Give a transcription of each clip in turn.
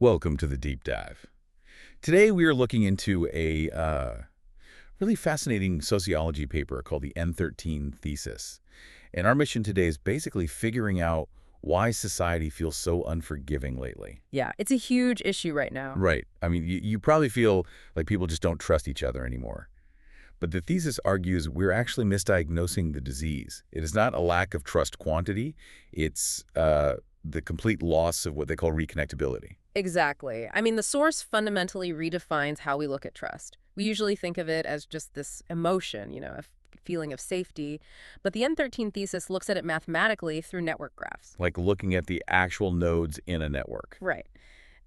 Welcome to the deep dive. Today we are looking into a really fascinating sociology paper called the N13 thesis. And our mission today is basically figuring out why society feels so unforgiving lately. Yeah, it's a huge issue right now. Right. I mean, you probably feel like people just don't trust each other anymore. But the thesis argues we're actually misdiagnosing the disease. It is not a lack of trust quantity. It's the complete loss of what they call reconnectability. Exactly. I mean, the source fundamentally redefines how we look at trust. We usually think of it as just this emotion, a feeling of safety. But the N13 thesis looks at it mathematically through network graphs. Like looking at the actual nodes in a network. Right.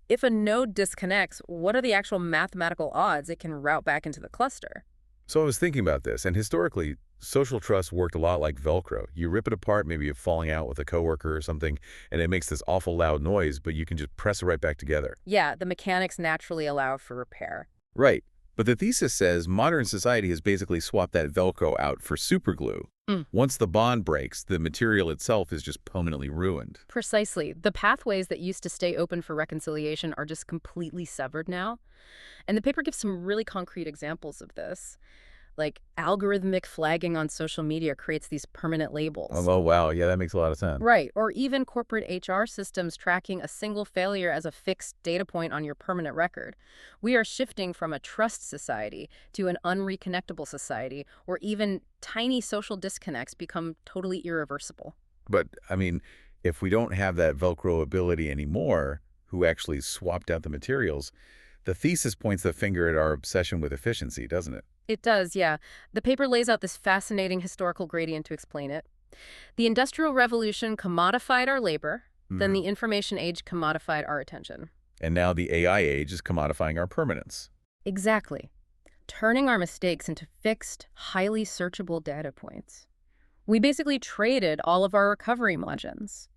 If a node disconnects, what are the actual mathematical odds it can route back into the cluster? So I was thinking about this, and historically, social trust worked a lot like Velcro. You rip it apart, maybe you're falling out with a coworker or something, and it makes this awful loud noise, but you can just press it right back together. Yeah, the mechanics naturally allow for repair. Right. But the thesis says modern society has basically swapped that Velcro out for superglue. Once the bond breaks, the material itself is just permanently ruined. Precisely. The pathways that used to stay open for reconciliation are just completely severed now. And the paper gives some really concrete examples of this. Like algorithmic flagging on social media creates these permanent labels. Oh, wow. Yeah, that makes a lot of sense. Right. Or even corporate HR systems tracking a single failure as a fixed data point on your permanent record. We are shifting from a trust society to an unreconnectable society, where even tiny social disconnects become totally irreversible. But, I mean, if we don't have that Velcro ability anymore, who actually swapped out the materials, the thesis points the finger at our obsession with efficiency, doesn't it? It does, yeah. The paper lays out this fascinating historical gradient to explain it. The Industrial Revolution commodified our labor, then the information age commodified our attention. And now the AI age is commodifying our permanence. Exactly. Turning our mistakes into fixed, highly searchable data points. We basically traded all of our recovery margins.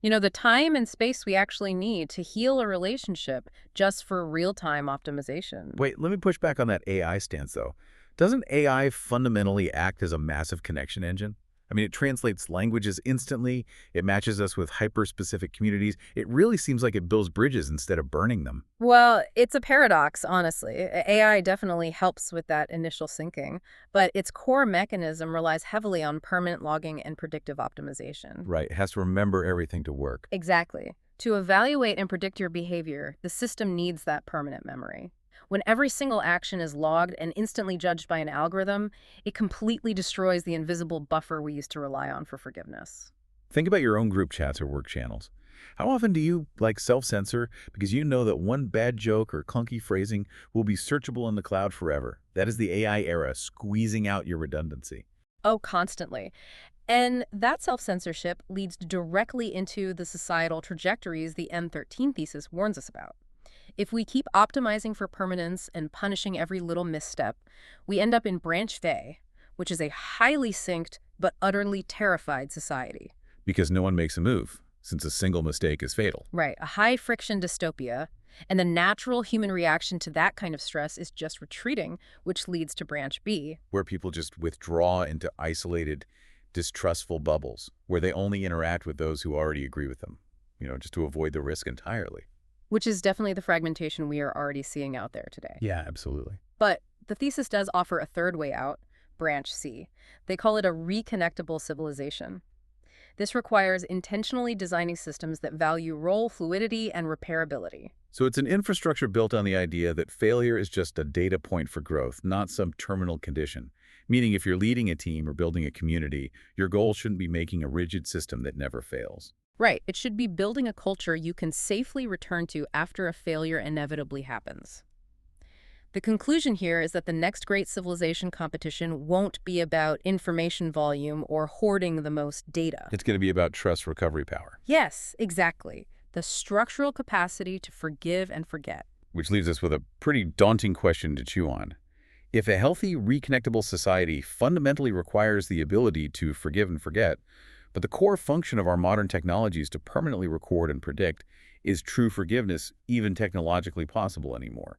The time and space we actually need to heal a relationship just for real-time optimization. Wait, let me push back on that AI stance, though. Doesn't AI fundamentally act as a massive connection engine? I mean, it translates languages instantly. It matches us with hyper-specific communities. It really seems like it builds bridges instead of burning them. Well, it's a paradox, honestly. AI definitely helps with that initial syncing, but its core mechanism relies heavily on permanent logging and predictive optimization. Right. It has to remember everything to work. Exactly. To evaluate and predict your behavior, the system needs that permanent memory. When every single action is logged and instantly judged by an algorithm, it completely destroys the invisible buffer we used to rely on for forgiveness. Think about your own group chats or work channels. How often do you, self-censor because you know that one bad joke or clunky phrasing will be searchable in the cloud forever? That is the AI era squeezing out your redundancy. Oh, constantly. And that self-censorship leads directly into the societal trajectories the N13 thesis warns us about. If we keep optimizing for permanence and punishing every little misstep, we end up in branch Fay, which is a highly synced but utterly terrified society. Because no one makes a move, since a single mistake is fatal. Right, a high-friction dystopia, and the natural human reaction to that kind of stress is just retreating, which leads to branch B. Where people just withdraw into isolated, distrustful bubbles, where they only interact with those who already agree with them, just to avoid the risk entirely. Which is definitely the fragmentation we are already seeing out there today. Yeah, absolutely. But the thesis does offer a third way out, branch C. They call it a reconnectable civilization. This requires intentionally designing systems that value role fluidity and repairability. So it's an infrastructure built on the idea that failure is just a data point for growth, not some terminal condition. Meaning if you're leading a team or building a community, your goal shouldn't be making a rigid system that never fails. Right. It should be building a culture you can safely return to after a failure inevitably happens. The conclusion here is that the next great civilization competition won't be about information volume or hoarding the most data. It's going to be about trust recovery power. Yes, exactly. The structural capacity to forgive and forget. Which leaves us with a pretty daunting question to chew on. If a healthy, reconnectable society fundamentally requires the ability to forgive and forget, but the core function of our modern technologies to permanently record and predict, is true forgiveness even technologically possible anymore?